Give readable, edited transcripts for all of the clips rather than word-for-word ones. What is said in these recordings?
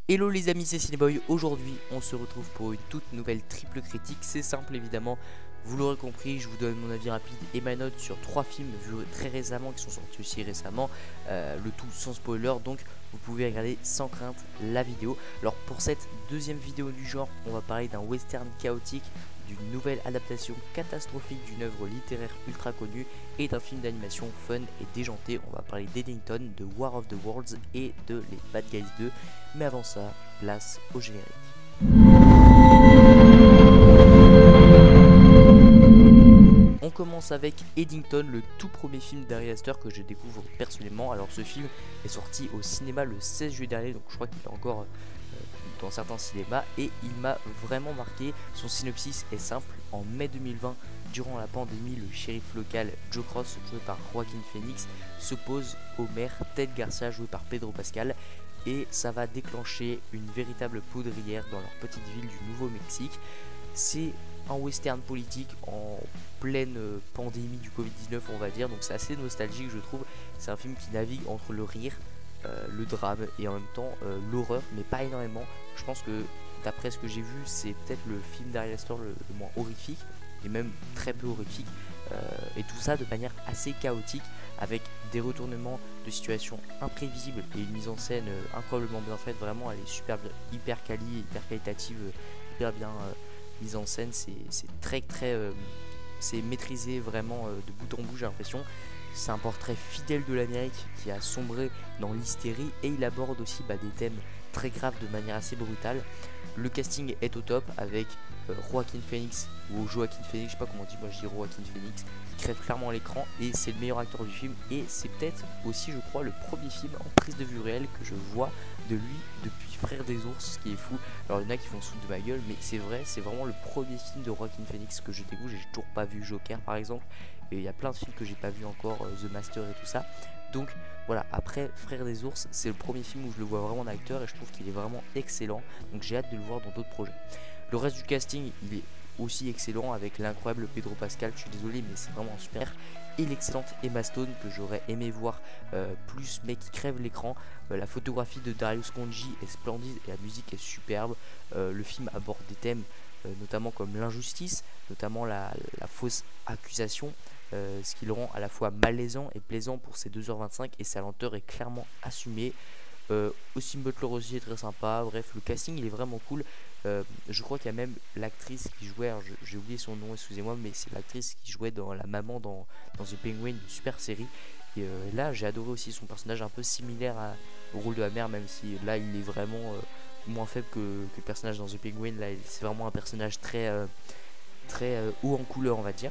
Hello les amis, c'est Cinéboy. Aujourd'hui on se retrouve pour une toute nouvelle triple critique. C'est simple évidemment, vous l'aurez compris, je vous donne mon avis rapide et ma note sur 3 films vus très récemment, qui sont sortis aussi récemment, le tout sans spoiler, donc vous pouvez regarder sans crainte la vidéo. Alors pour cette deuxième vidéo du genre, on va parler d'un western chaotique, d'une nouvelle adaptation catastrophique d'une œuvre littéraire ultra connue et d'un film d'animation fun et déjanté. On va parler d'Eddington, de War of the Worlds et de Les Bad Guys 2. Mais avant ça, place au générique. On commence avec Eddington, le tout premier film d'Ari Aster que je découvre personnellement. Alors ce film est sorti au cinéma le 16 juillet dernier, donc je crois qu'il est encore dans certains cinémas, et il m'a vraiment marqué. Son synopsis est simple: en mai 2020, durant la pandémie, le shérif local Joe Cross, joué par Joaquin Phoenix, s'oppose au maire Ted Garcia, joué par Pedro Pascal, et ça va déclencher une véritable poudrière dans leur petite ville du Nouveau-Mexique. C'est un western politique en pleine pandémie du Covid-19, on va dire, donc c'est assez nostalgique, je trouve. C'est un film qui navigue entre le rire, le drame et en même temps l'horreur, mais pas énormément. Je pense que d'après ce que j'ai vu, c'est peut-être le film d'Ari Aster le moins horrifique, et même très peu horrifique, et tout ça de manière assez chaotique, avec des retournements de situation imprévisibles et une mise en scène incroyablement bien faite. Vraiment, elle est super bien, hyper qualitative, hyper bien mise en scène. C'est c'est maîtrisé vraiment de bout en bout, j'ai l'impression. C'est un portrait fidèle de l'Amérique qui a sombré dans l'hystérie, et il aborde aussi des thèmes très graves de manière assez brutale. Le casting est au top avec Joaquin Phoenix, ou Joaquin Phoenix, je sais pas comment on dit, moi je dis Joaquin Phoenix, qui crève clairement à l'écran, et c'est le meilleur acteur du film, et c'est peut-être aussi, je crois, le premier film en prise de vue réelle que je vois de lui depuis Frères des ours, ce qui est fou. Alors il y en a qui font sous de ma gueule, mais c'est vrai, c'est vraiment le premier film de Joaquin Phoenix que je découvre. J'ai toujours pas vu Joker par exemple, et il y a plein de films que j'ai pas vu encore, The Master et tout ça. Donc voilà, après Frères des ours, c'est le premier film où je le vois vraiment en acteur, et je trouve qu'il est vraiment excellent, donc j'ai hâte de le voir dans d'autres projets. Le reste du casting, il est aussi excellent, avec l'incroyable Pedro Pascal, je suis désolé mais c'est vraiment super, et l'excellente Emma Stone que j'aurais aimé voir plus, mais qui crève l'écran. La photographie de Darius Khondji est splendide et la musique est superbe. Le film aborde des thèmes notamment comme l'injustice, notamment la fausse accusation, ce qui le rend à la fois malaisant et plaisant pour ses 2h25, et sa lenteur est clairement assumée. Austin Butler aussi est très sympa. Bref, le casting il est vraiment cool. Je crois qu'il y a même l'actrice qui jouait, j'ai oublié son nom, excusez-moi, mais c'est l'actrice qui jouait dans la maman dans The Penguin, une super série. Et là j'ai adoré aussi son personnage, un peu similaire au rôle de la mère, même si là il est vraiment moins faible que le personnage dans The Penguin. Là c'est vraiment un personnage très haut en couleur, on va dire.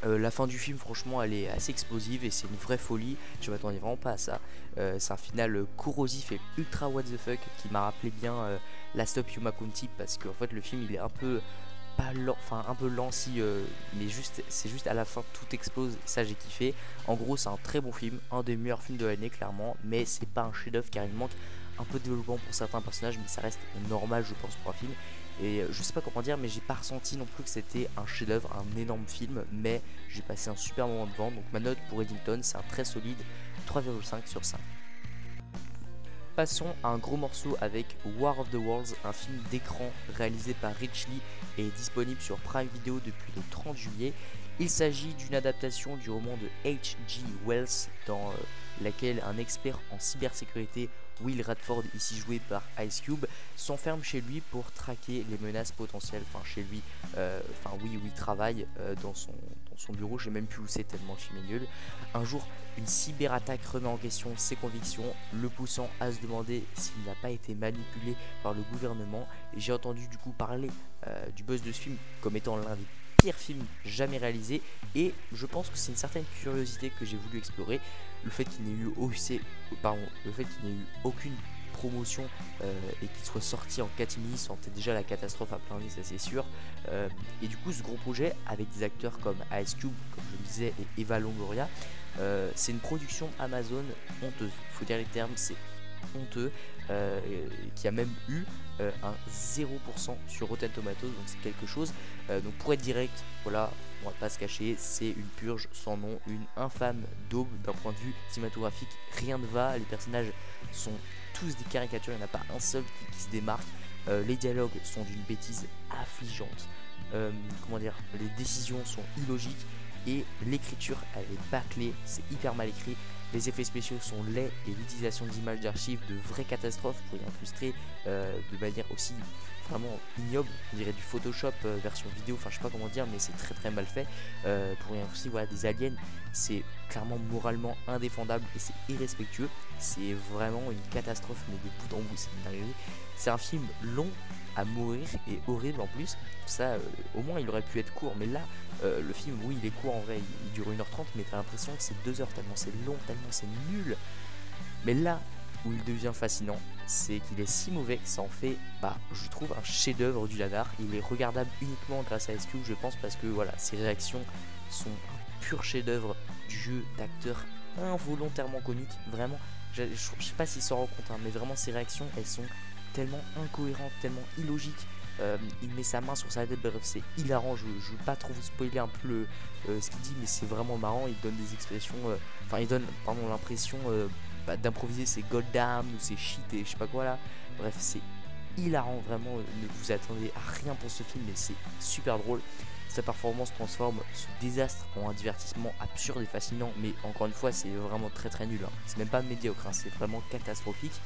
La fin du film, franchement, elle est assez explosive et c'est une vraie folie. Je m'attendais vraiment pas à ça. C'est un final corrosif et ultra what the fuck qui m'a rappelé bien Last of Yuma County, parce qu'en fait le film il est un peu pas lent, enfin un peu lent si, mais c'est juste à la fin tout explose. Ça j'ai kiffé. En gros c'est un très bon film, un des meilleurs films de l'année clairement, mais c'est pas un chef-d'œuvre car il manque un peu de développement pour certains personnages, mais ça reste normal je pense pour un film. Et je sais pas comment dire, mais j'ai pas ressenti non plus que c'était un chef-d'œuvre, un énorme film, mais j'ai passé un super moment devant. Donc ma note pour Eddington, c'est un très solide 3,5 sur 5. Passons à un gros morceau avec War of the Worlds, un film d'écran réalisé par Rich Lee et disponible sur Prime Video depuis le 30 juillet. Il s'agit d'une adaptation du roman de H.G. Wells, dans laquelle un expert en cybersécurité, Will Radford, ici joué par Ice Cube, s'enferme chez lui pour traquer les menaces potentielles. Enfin chez lui, oui, où il travaille, dans son bureau, je sais même plus où c'est tellement le film est nul. Un jour, une cyberattaque remet en question ses convictions, le poussant à se demander s'il n'a pas été manipulé par le gouvernement. Et j'ai entendu du coup parler du buzz de ce film comme étant l'un des pires films jamais réalisés, et je pense que c'est une certaine curiosité que j'ai voulu explorer. Le fait qu'il n'ait eu aucune promotion et qu'il soit sorti en catimini sentait déjà la catastrophe à plein nez, ça c'est sûr. Et du coup ce gros projet avec des acteurs comme Ice Cube, comme je le disais, et Eva Longoria, c'est une production Amazon honteuse, faut dire les termes, c'est honteux, qui a même eu un 0% sur Rotten Tomatoes, donc c'est quelque chose. Donc pour être direct, voilà, on va pas se cacher, c'est une purge sans nom, une infâme daube d'un point de vue cinématographique. Rien ne va, les personnages sont tous des caricatures, il n'y en a pas un seul qui se démarque. Les dialogues sont d'une bêtise affligeante. Comment dire, les décisions sont illogiques et l'écriture elle est bâclée, c'est hyper mal écrit. Les effets spéciaux sont laids et l'utilisation d'images d'archives de vraies catastrophes pour y incruster de manière aussi vraiment ignoble, on dirait du Photoshop version vidéo, enfin je sais pas comment dire, mais c'est très très mal fait. Pour y incruster voilà, des aliens, c'est clairement moralement indéfendable et c'est irrespectueux. C'est vraiment une catastrophe, mais de bout en bout, c'est une dinguerie. C'est un film long à mourir et horrible en plus. Ça, au moins il aurait pu être court, mais là, le film, oui, il est court en vrai, il dure 1h30, mais t'as l'impression que c'est 2 heures, tellement c'est long, tellement c'est nul. Mais là où il devient fascinant, c'est qu'il est si mauvais que ça en fait, je trouve, un chef-d'œuvre du nanar. Il est regardable uniquement grâce à SQ, je pense, parce que voilà, ses réactions sont un pur chef-d'œuvre du jeu d'acteur involontairement comique. Vraiment, je sais pas s'il s'en rend compte, hein, mais vraiment ses réactions, elles sont tellement incohérentes, tellement illogiques. Il met sa main sur sa tête, bref, c'est hilarant. Je veux pas trop vous spoiler un peu ce qu'il dit, mais c'est vraiment marrant. Il donne des expressions, il donne l'impression d'improviser ses goddamn ou ses shit et je sais pas quoi là. Bref, c'est hilarant, vraiment. Ne vous attendez à rien pour ce film, mais c'est super drôle. Sa performance transforme ce désastre en un divertissement absurde et fascinant, mais encore une fois, c'est vraiment très très nul. Hein. C'est même pas médiocre, hein, c'est vraiment catastrophique.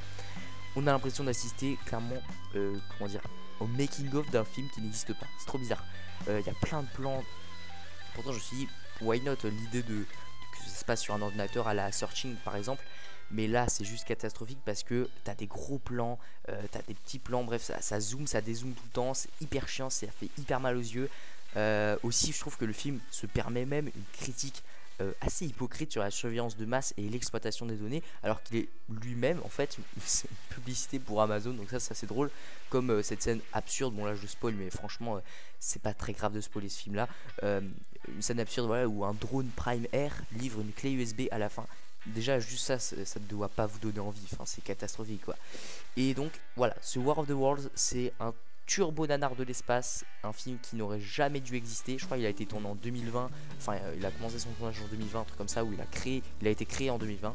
On a l'impression d'assister clairement, au making-of d'un film qui n'existe pas. C'est trop bizarre. Il y a plein de plans. Pourtant, je me suis dit, why not l'idée que ça se passe sur un ordinateur à la Searching par exemple. Mais là, c'est juste catastrophique parce que t'as des gros plans, t'as des petits plans, bref, ça zoome, ça dézoome tout le temps. C'est hyper chiant, ça fait hyper mal aux yeux. Aussi, je trouve que le film se permet même une critique assez hypocrite sur la surveillance de masse et l'exploitation des données, alors qu'il est lui-même en fait une publicité pour Amazon. Donc ça c'est assez drôle, comme cette scène absurde, bon là je spoil, mais franchement c'est pas très grave de spoiler ce film là. Une scène absurde, voilà, où un drone Prime Air livre une clé USB à la fin. Déjà juste ça ne doit pas vous donner envie, enfin c'est catastrophique quoi. Et donc voilà, ce War of the Worlds, c'est un turbo nanar de l'espace, un film qui n'aurait jamais dû exister. Je crois qu'il a été tourné en 2020, enfin il a commencé son tournage en 2020, un truc comme ça, où il a été créé en 2020.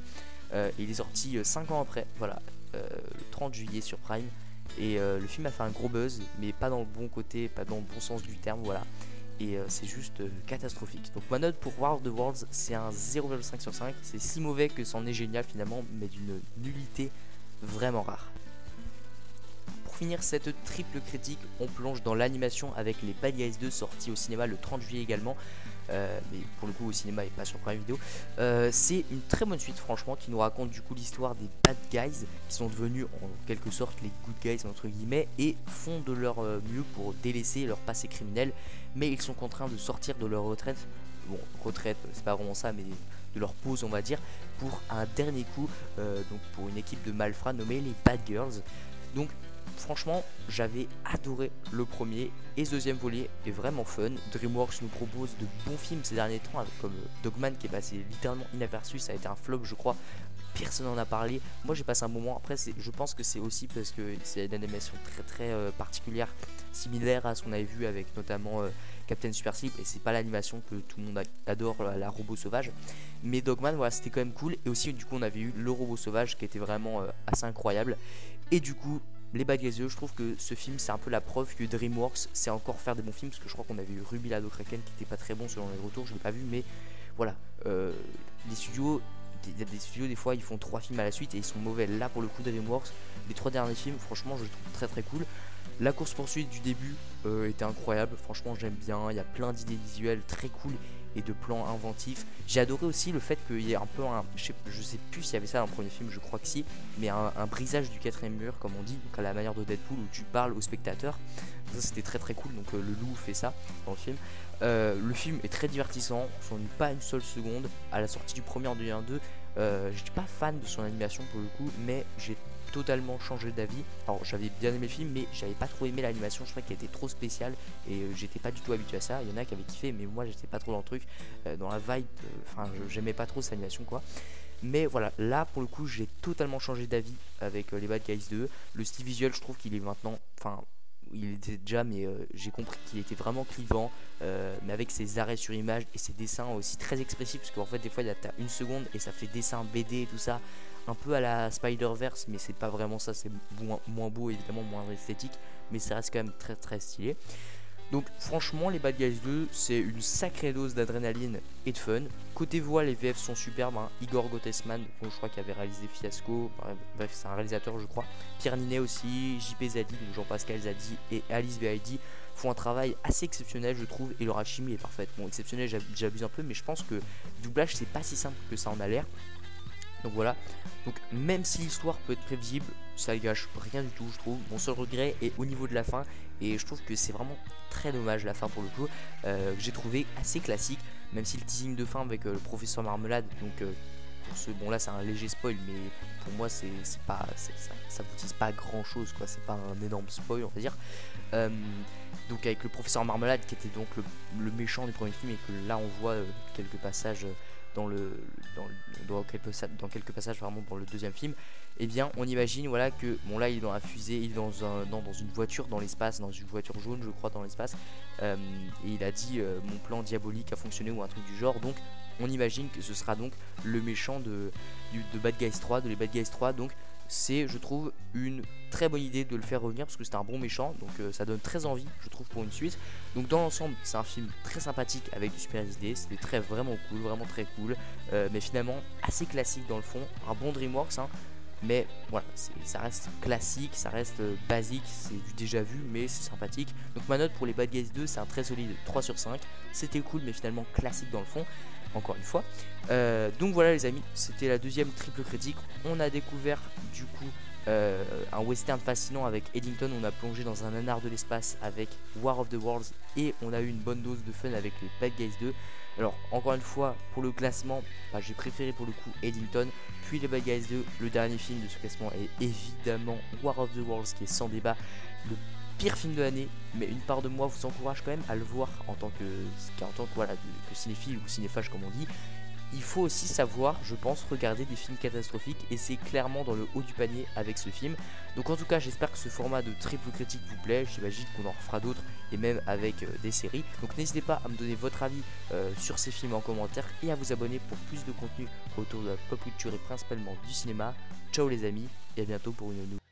Et il est sorti 5 ans après, voilà, le 30 juillet sur Prime. Et le film a fait un gros buzz, mais pas dans le bon côté, pas dans le bon sens du terme, voilà. Et c'est juste catastrophique. Donc ma note pour War of the Worlds, c'est un 0,5 sur 5. C'est si mauvais que c'en est génial finalement, mais d'une nullité vraiment rare. Pour finir cette triple critique, on plonge dans l'animation avec les Bad Guys 2 sortis au cinéma le 30 juillet également. Mais pour le coup au cinéma et pas sur Prime Video. C'est une très bonne suite franchement, qui nous raconte du coup l'histoire des Bad Guys qui sont devenus en quelque sorte les Good Guys entre guillemets et font de leur mieux pour délaisser leur passé criminel, mais ils sont contraints de sortir de leur retraite, bon retraite c'est pas vraiment ça, mais de leur pause on va dire, pour un dernier coup, donc pour une équipe de malfrats nommée les Bad Girls. Donc franchement, j'avais adoré le premier et ce deuxième volet est vraiment fun. DreamWorks nous propose de bons films ces derniers temps, comme Dogman qui est passé littéralement inaperçu, ça a été un flop je crois, personne n'en a parlé. Moi j'ai passé un moment, après je pense que c'est aussi parce que c'est une animation très très particulière, similaire à ce qu'on avait vu avec notamment Captain Super Sleep, et c'est pas l'animation que tout le monde adore, la robot sauvage. Mais Dogman, voilà, c'était quand même cool, et aussi du coup on avait eu le robot sauvage qui était vraiment assez incroyable. Et du coup les Bad Guys 2, je trouve que ce film c'est un peu la preuve que DreamWorks sait encore faire des bons films, parce que je crois qu'on avait eu Ruby Lado Kraken qui était pas très bon selon les retours, je l'ai pas vu, mais voilà, les studios, il y a des studios des fois ils font 3 films à la suite et ils sont mauvais. Là pour le coup DreamWorks, les 3 derniers films franchement je les trouve très très cool. La course poursuite du début était incroyable, franchement j'aime bien, il y a plein d'idées visuelles très cool et de plans inventifs. J'ai adoré aussi le fait qu'il y ait un peu je sais plus s'il y avait ça dans le premier film, je crois que si, mais un brisage du 4ème mur comme on dit, donc à la manière de Deadpool, où tu parles au spectateur. Ça c'était très très cool, donc le loup fait ça dans le film. Le film est très divertissant, on s'ennuie pas une seule seconde. À la sortie du premier en 2022, j'étais pas fan de son animation pour le coup, mais j'ai totalement changé d'avis. Alors j'avais bien aimé le film, mais j'avais pas trop aimé l'animation, je trouvais qu'elle était trop spéciale et j'étais pas du tout habitué à ça. Il y en a qui avaient kiffé, mais moi j'étais pas trop dans le truc, dans la vibe, j'aimais pas trop cette animation quoi. Mais voilà, là pour le coup j'ai totalement changé d'avis avec les Bad Guys 2. Le style visuel, je trouve qu'il est maintenant, il était déjà, mais j'ai compris qu'il était vraiment clivant, mais avec ses arrêts sur image et ses dessins aussi très expressifs, parce qu'en fait des fois t'as 1 seconde et ça fait dessin BD et tout ça. un peu à la Spider-Verse, mais c'est pas vraiment ça, c'est moins beau évidemment, moins esthétique, mais ça reste quand même très très stylé. Donc franchement les Bad Guys 2 c'est une sacrée dose d'adrénaline et de fun. Côté voix les VF sont superbes, hein. Igor Gottesman, je crois qu'il avait réalisé Fiasco, bref c'est un réalisateur je crois. Pierre Ninet aussi, JP Zadi, donc Jean-Pascal Zadi et Alice Behaidi font un travail assez exceptionnel je trouve, et leur alchimie est parfaite. Bon exceptionnel j'abuse un peu, mais je pense que le doublage c'est pas si simple que ça en a l'air. Donc voilà, donc même si l'histoire peut être prévisible, ça gâche rien du tout je trouve. Mon seul regret est au niveau de la fin, et je trouve que c'est vraiment très dommage la fin pour le coup, que j'ai trouvé assez classique, même si le teasing de fin avec le professeur Marmelade, donc pour ceux, bon là c'est un léger spoil, mais pour moi c'est pas, ça vous dise pas grand chose quoi, c'est pas un énorme spoil on va dire. Donc avec le professeur Marmelade qui était donc le méchant du premier film, et que là on voit quelques passages dans quelques passages vraiment dans le deuxième film, et bien on imagine voilà que bon là il est dans la fusée, il est dans une voiture dans l'espace, dans une voiture jaune je crois dans l'espace, et il a dit mon plan diabolique a fonctionné ou un truc du genre. Donc on imagine que ce sera donc le méchant de Bad Guys 3, de les Bad Guys 3. Donc c'est je trouve une très bonne idée de le faire revenir, parce que c'est un bon méchant, donc ça donne très envie je trouve pour une suite. Donc dans l'ensemble c'est un film très sympathique avec du super idées, c'était vraiment cool, vraiment très cool, mais finalement assez classique dans le fond, un bon DreamWorks hein, mais voilà ça reste classique, ça reste basique, c'est du déjà vu mais c'est sympathique. Donc ma note pour les Bad Guys 2 c'est un très solide 3 sur 5, c'était cool mais finalement classique dans le fond, encore une fois. Donc voilà les amis, c'était la deuxième triple critique. On a découvert du coup un western fascinant avec Eddington, on a plongé dans un anard de l'espace avec War of the Worlds, et on a eu une bonne dose de fun avec les Bad Guys 2. Alors encore une fois pour le classement, j'ai préféré pour le coup Eddington, puis les Bad Guys 2. Le dernier film de ce classement est évidemment War of the Worlds, qui est sans débat le pire film de l'année, mais une part de moi vous encourage quand même à le voir en tant que voilà, que cinéphile ou cinéphage comme on dit. Il faut aussi savoir, je pense, regarder des films catastrophiques, et c'est clairement dans le haut du panier avec ce film. Donc en tout cas j'espère que ce format de triple critique vous plaît, j'imagine qu'on en refera d'autres, et même avec des séries. Donc n'hésitez pas à me donner votre avis sur ces films en commentaire, et à vous abonner pour plus de contenu autour de la pop culture et principalement du cinéma. Ciao les amis, et à bientôt pour une nouvelle